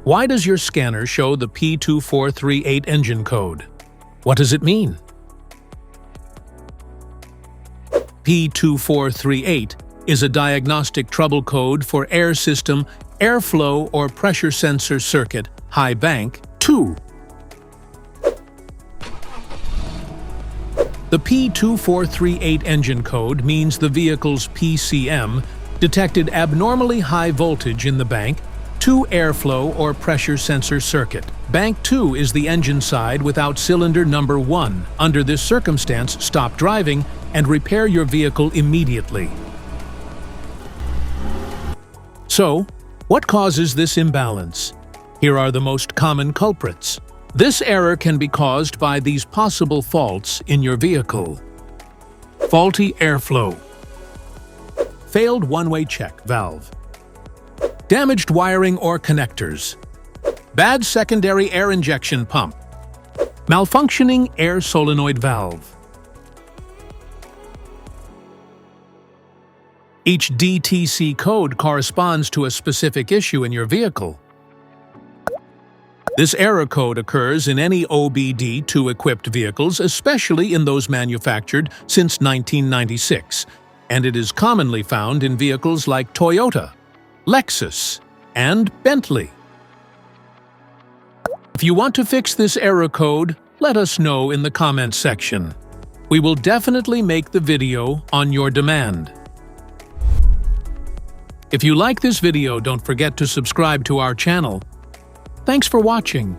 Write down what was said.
Why does your scanner show the P2438 engine code? What does it mean? P2438 is a diagnostic trouble code for air system, airflow or pressure sensor circuit, high bank 2. The P2438 engine code means the vehicle's PCM detected abnormally high voltage in the bank 2 airflow or pressure sensor circuit. Bank 2 is the engine side without cylinder number 1. Under this circumstance, stop driving and repair your vehicle immediately. So, what causes this imbalance? Here are the most common culprits. This error can be caused by these possible faults in your vehicle. Faulty airflow. Failed one-way check valve. Damaged wiring or connectors. Bad secondary air injection pump. Malfunctioning air solenoid valve. Each DTC code corresponds to a specific issue in your vehicle. This error code occurs in any OBD2 equipped vehicles, especially in those manufactured since 1996, and it is commonly found in vehicles like Toyota, Lexus, and Bentley. If you want to fix this error code, let us know in the comments section. We will definitely make the video on your demand. If you like this video, don't forget to subscribe to our channel. Thanks for watching.